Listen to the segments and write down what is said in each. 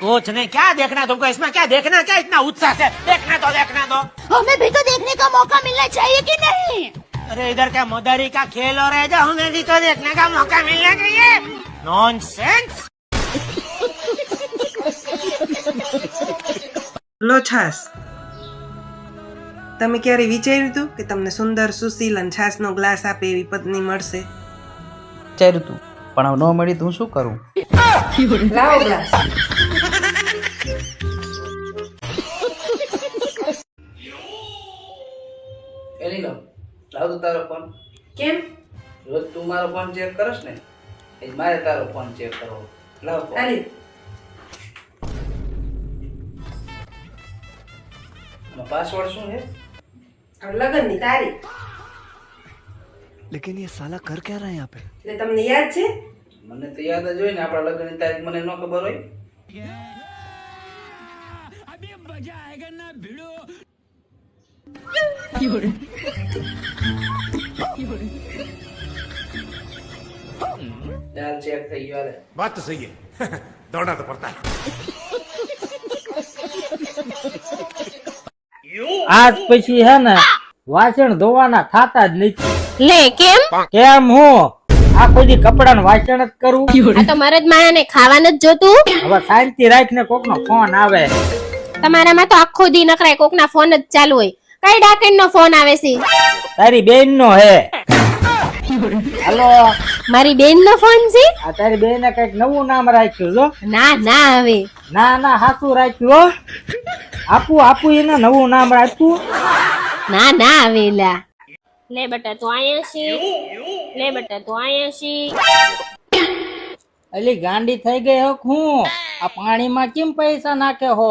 कुछ नहीं, क्या देखना तुमको इसमें, क्या देखना, क्या इतना उत्साह से देखना दो। हमें भी तो देखने का मौका मिलना चाहिए कि नहीं? अरे इधर क्या मदारी का खेल हो रहा है, जो हमें भी तो देखने का मौका मिलना चाहिए। नॉनसेंस। લો છાસ. તમે ક્યારે વિચાર્યું હતું કે તમને સુંદર સુશીલ અને છાસનો ગ્લાસ આપે એવી પત્ની મળશે? વિચાર્યું તું, પણ હવે ન મળી તો હું શું કરું? લાવો ગ્લાસ. એની લો, લાવ તું તારો ફોન. કેમ? રોજ તું મારો ફોન ચેક કરસ ને, એ મારે તારો ફોન ચેક કરવો. લાવ ફોન. અરે પાસવર્ડ શું છે? લગનની તારીખ. लेकिन ये साला कर क्या रहा है यहाँ पे? એટલે તમને યાદ છે? મને તો યાદ જ હોય ને, આપણા લગ્નની તારીખ મને ન ખબર હોય. ચાલ ચેક થઈ ગયો. હાલે. बात तो सही है दौड़ना तो पड़ता है। આજ પછી હે ને વાસણ ધોવાના થાતા જ નથી. લે કેમ? કેમ હું આખો દી કપડા વાસણ જ કરું? આ તો મરદ માયા ને ખાવાનું જ જોતું. હવે શાંતિ રાખીને કોક નો ફોન આવે. તમારામાં તો આખો દી નકરાય કોક ના ફોન જ ચાલુ હોય. કઈ ડાકણ નો ફોન આવે છે? તારી બેન નો હે. હાલો, મારી બેન નો ફોન છે? આ તારી બેને કઈક નવું નામ રાખ્યું જો. ના હવે ના હાસુ રાખ્યું. આપું એને નવું નામ રાખ્યું. ના હવે લા. લે બેટા તું આયા છી. લે બેટા તું આયા છી. અલી ગાંડી થઈ ગઈ હો હું. આ પાણીમાં કેમ પૈસા નાખે હો?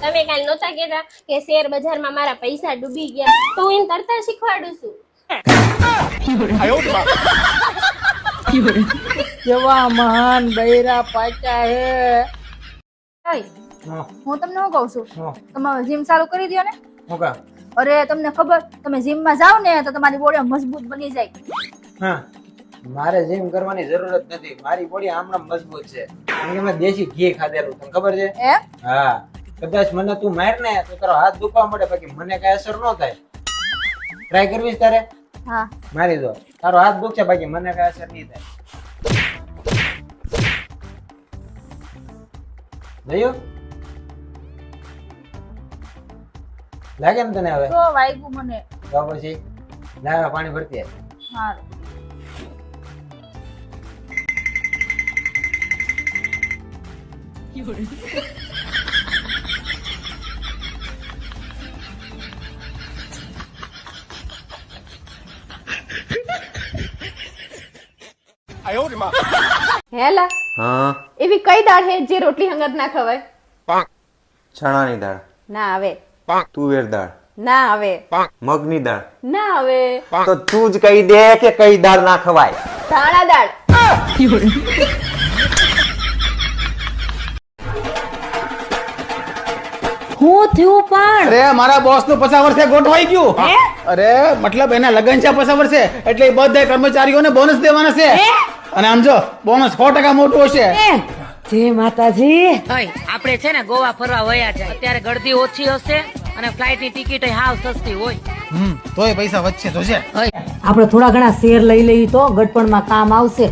તમે કાલ નહોતા કહેતા કે શેર બજારમાં મારા પૈસા ડૂબી ગયા, તો હું એને તરતા શીખવાડું છું. કેવા મહાન બૈરા પાચા હે. હું તમને શું કઉ છું, તમે જીમ ચાલુ કરી દો ને. હું કામ? અરે તમને ખબર, તમે જીમ માં જાવ ને તો તમારી બોડી મજબૂત બની જાય. હા, મારે જીમ કરવાની જરૂરત નથી. મારી બોડી આમણામ મજબૂત છે, કારણ કે મેં દેશી ઘી ખાધેલું. તને ખબર છે? એમ? હા, કદાચ મને તું માર ને તો તારો હાથ દુખવા મળે, બાકી મને કઈ અસર ન થાય. ટ્રાય કરવીશ તારે? હા મારી દો. તારો હાથ દુખશે, બાકી મને કઈ અસર નહીં થાય. જોયું? લાગે ને તને હવે? તો વાગ્યું મને. તો પછી લાવા પાણી ભરતી આવ. હારું. હેલા हाँ એવી કઈ દાળ હે જે રોટલી હંગત ના ખવાય? चणानी दाळ, ના આવે. तुवेर दाळ, ના આવે. मगनी दाळ. ના આવે. तो तू ज कही दे के कई दाळ ना खवाय. ધાણા દાળ. હું થયું પણ? અરે મારા બોસ નું 50 વર્ષે ગોઠવાઈ ગયું. અરે મતલબ એના લગન છે 50 વર્ષે, એટલે એ બધા કર્મચારીઓને બોનસ દેવાના છે. અને આમ જો બોનસ 100% મોટું હશે. જય માતાજી. આપણે છે ને ગોવા ફરવા વયા જાય, અત્યારે ગળદી ઓછી હશે અને ફ્લાઇટ ની ટિકિટ હાવ સસ્તી હોય. તોય પૈસા વચ્ચે તો છે. આપણે થોડા ઘણા શેર લઈ લઈએ તો ગડપણમાં કામ આવશે.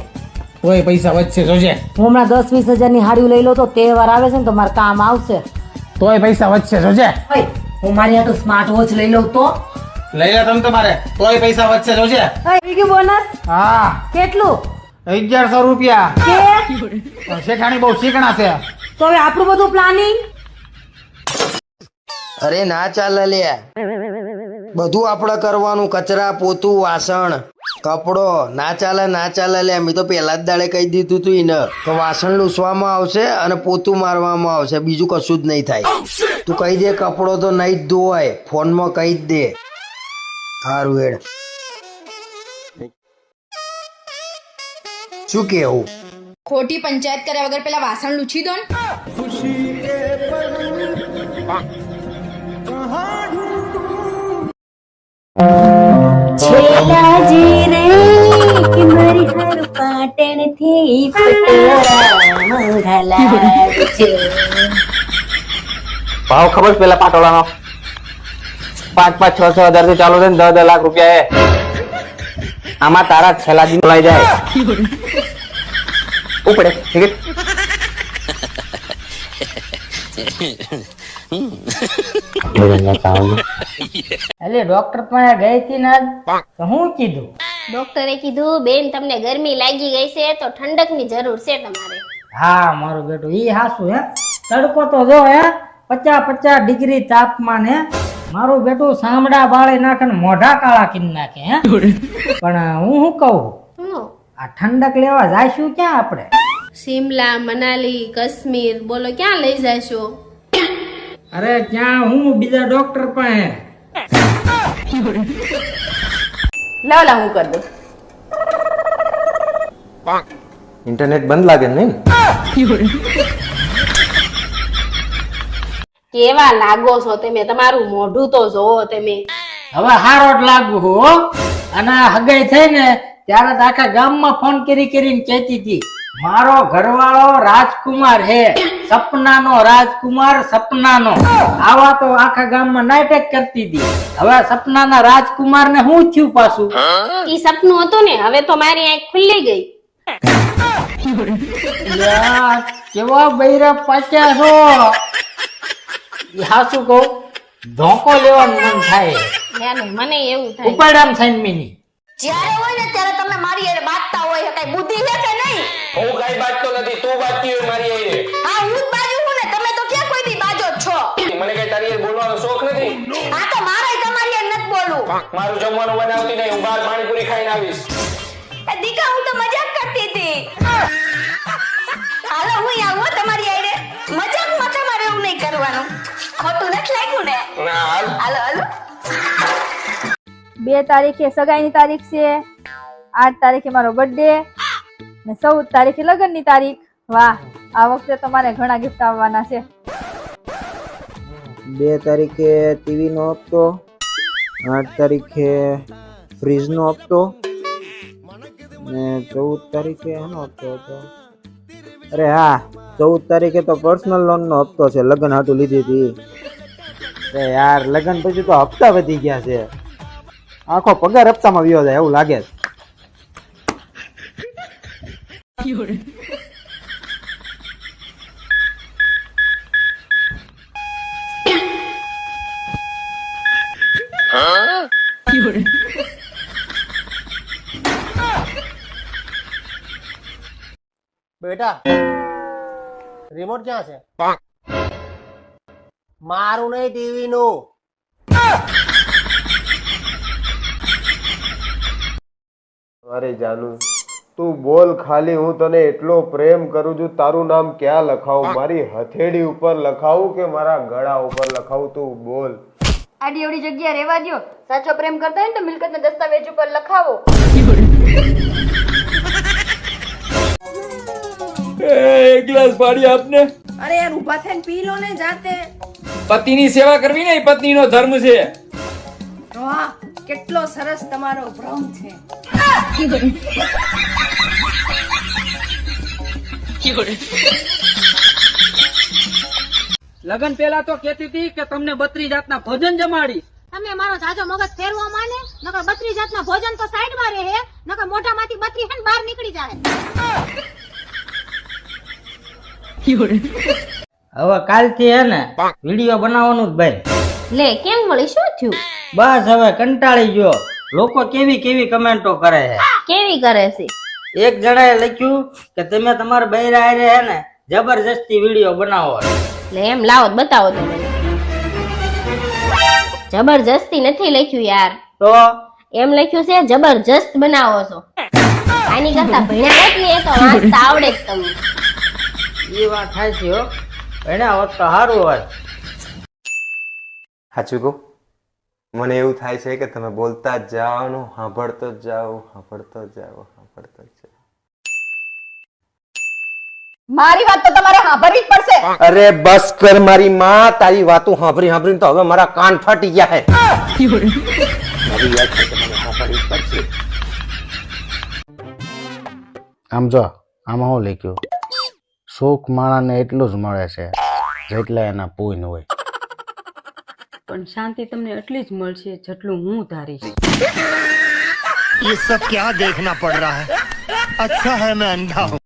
તોય પૈસા વચ્ચે તો છે. હું હમણાં 10-20 હજારની હાડી લઈ લો તો તહેવાર આવે છે ને તો મારે કામ આવશે. તોય પૈસા વચ્ચે તો છે. હું મારી હાટુ સ્માર્ટ વોચ લઈ લઉં તો લઈ લે તમે તમારે, તોય પૈસા વચ્ચે તો છે. બોનસ હા, કેટલું? 1100 રૂપિયા. કે શેઠાણી બહુ શીખણા છે. તો હવે આપણું બધું પ્લાનિંગ. અરે ના ચાલે લે, બધું આપણે કરવાનું. કચરા પોતું વાસણ કપડો ના ચાલે લે. મેં તો પહેલા જ દાડે કહી દીધું તું એને કે વાસણ લૂસવામાં આવશે અને પોતું મારવામાં આવશે, બીજું કશું જ નહીં થાય. તું કહી દે કપડો તો નહીં જ ધોવાય, ફોનમાં કહી જ દે. સારું હેડ. શું કેવું? ખોટી પંચાયત કર્યા વગર પેલા વાસણ લૂછી દો ને. છેલાજી રે કે મારી હર પાટણથી પટોળા મોંઘા લાવજો. ભાવ ખબર છે પેલા પાટોળાનો 5-5, 6-6 હજાર થી ચાલુ થઈને 10-10 લાખ રૂપિયા હે. આમાં તારા છેલ્લા દિન લઈ જાય ઉપડે ઠીક એટલે ડોક્ટર પાસે ગઈ હતી ને આજ તો હું કીધું? ડોક્ટરે કીધું બેન તમને ગરમી લાગી ગઈ છે તો ઠંડકની જરૂર છે તમારે. હા મારું બેટું ઈ હાસું હે. તડકો તો જો હે 50-50 ડિગ્રી તાપમાન હે. મારું બેટું સામડા બાળી નાખે ને મોઢા કાળા કરી નાખે હે. પણ હું શું કહું, આ ઠંડક લેવા જાઈશું ક્યાં આપણે? શિમલા, મનાલી, કાશ્મીર, બોલો ક્યાં લઈ જાશો? અરે ક્યાં, હું બીજા ડોક્ટર પાસે. લાવ હું કરી દઉં. ઇન્ટરનેટ બંધ લાગે ને નહીં? કેવા લાગો છો તમે? તમારું મોઢું તો જોવો તમે. હવે હારો જ લાગુ હો. અને હગાઈ થઈ ને ત્યારે તો આખા ગામમાં ફોન કરીને કહેતી હતી મારો ઘરવાળો રાજકુમાર હે, સપનાનો રાજકુમાર, સપનાનો. આવા તો આખા ગામમાં નાટક કરતી હતી. હવે સપનાના રાજકુમાર ને શું થયું પાછું? ઈ સપનું હતું ને, હવે તો મારી આંખ ખુલ્લી ગઈ. યાર, કેવા બૈરા પાચ્યા છો. હાસુ કહું, ધોકો લેવાનું મન થાય. મને એવું થાય. ઉપાડામ સાઈન મિની જ્યારે હોય ને ત્યારે તમે મારી હારે બાતતા હોય, કઈ બુદ્ધિ છે કે નહીં? હું કઈ બાજતો નથી, તું બાજતી હોય મારી આઈને. હા હું જ બાજુ છું ને, તમે તો ક્યાં કોઈ દી બાજો જ છો. મને કઈ તારી હારે બોલવાનો શોખ નથી. આ તો મારે તમારી હારે નથી બોલવું. મારું જમવાનું બનાવતી નહીં, હું બહાર પાણીપુરી ખાઈને આવીશ. એ દીકા હું તો મજાક કરતી હતી. હાલો હું આવું તમારી હારે. મજાકમાં તમારે એવું નહીં કરવાનું. ખોટું નથી લાગ્યું ને? ના હાલ. હાલો હાલો. 2 તારીખે સગાઈની તારીખ છે, 8 તારીખે મારો બર્થડે ને 14 તારીખે લગ્નની તારીખ. વાહ, આ વખતે તમારે ઘણા ગિફ્ટ આવવાના છે. 2 તારીખે ટીવી નો હપ્તો, 8 તારીખે ફ્રીજ નો હપ્તો ને 14 તારીખે એનો હપ્તો હતો. અરે હા, 14 તારીખે તો પર્સનલ લોન નો હપ્તો છે, લગ્ન હાટું લીધી હતી. અરે યાર, લગ્ન પછી તો હપ્તા વધી ગયા છે. આખો પગાર હપ્તામાં વ્યો જાય એવું લાગે છે. બેટા રિમોટ ક્યાં છે? મારું નહીં, ટીવી નું. અરે જાનુ તું બોલ ખાલી, હું તને એટલો પ્રેમ કરું છું. તારું નામ ક્યાં લખાવું? મારી હથેળી ઉપર લખાવું કે મારા ગળા ઉપર લખાવું? તું બોલ. આડી અવડી જગ્યા રહેવા દ્યો. સાચો પ્રેમ કરતા હોય ને તો મિલકતના દસ્તાવેજ ઉપર લખાવો. એક ગ્લાસ પાણી આપને. અરે યાર ઊભા થઈને પી લો ને જાતે. પતિની સેવા કરવી ને એ પત્નીનો ધર્મ છે. વાહ, કેટલો સરસ તમારો ભ્રમ છે. લગન પેલા તો કેતી હતી કે તમને 32 જાતના ભોજન જમાડી. તમે મારો જાજો મગજ ફેરવા માને, નકર 32 જાતના ભોજન તો સાઈડમાં રહે, નકર મોઢામાંથી 32 હે બહાર નીકળી જાય. હવે કાલથી હે ને વિડીયો બનાવવાનું જ ભાઈ. લે કેમ વળી, શું થયું? બસ હવે કંટાળી ગયો. લોકો કેવી કમેન્ટો કરે છે. કેવી કરે છે? એક જણાએ લખ્યું કે તમે તમારા બૈરા હારે હે ને જબરજસ્તી વિડીયો બનાવો. લે એમ લાવો તો બતાવો તો મને. જબરજસ્તી નથી લખ્યું યાર, તો એમ લખ્યું છે જબરજસ્ત બનાવો છો. આની કરતા ભણ્યા હોત ને એ તો વાંચતા આવડે જ તમને. એ વાત થાય છે હો, ભણ્યા હોત તો સારું હોત. સાચું કહું, મને એવું થાય છે કે તમે બોલતા જ જાઓ, સાંભળતો જ જાઓ, સાંભળતો જ જાઓ, સાંભળતો જ જાઓ. મારી વાત તો તમારે સાંભળવી જ પડશે. અરે બસ કર મારી માં, તારી વાતો સાંભળીને તો હવે મારા કાન ફાટી ગયા હે. મારી વાત છે કે મને સાંભળવી જ પડશે. આમ જો આમાં હું લખ્યું સુખ માણાને એટલું જ મળે છે જેટલા એના પૂન હોય. પણ શાંતિ તમને એટલી જ મળશે જેટલું હું ધારીશ. ये सब क्या देखना पड़ रहा है अच्छा है मैं अंधा हूँ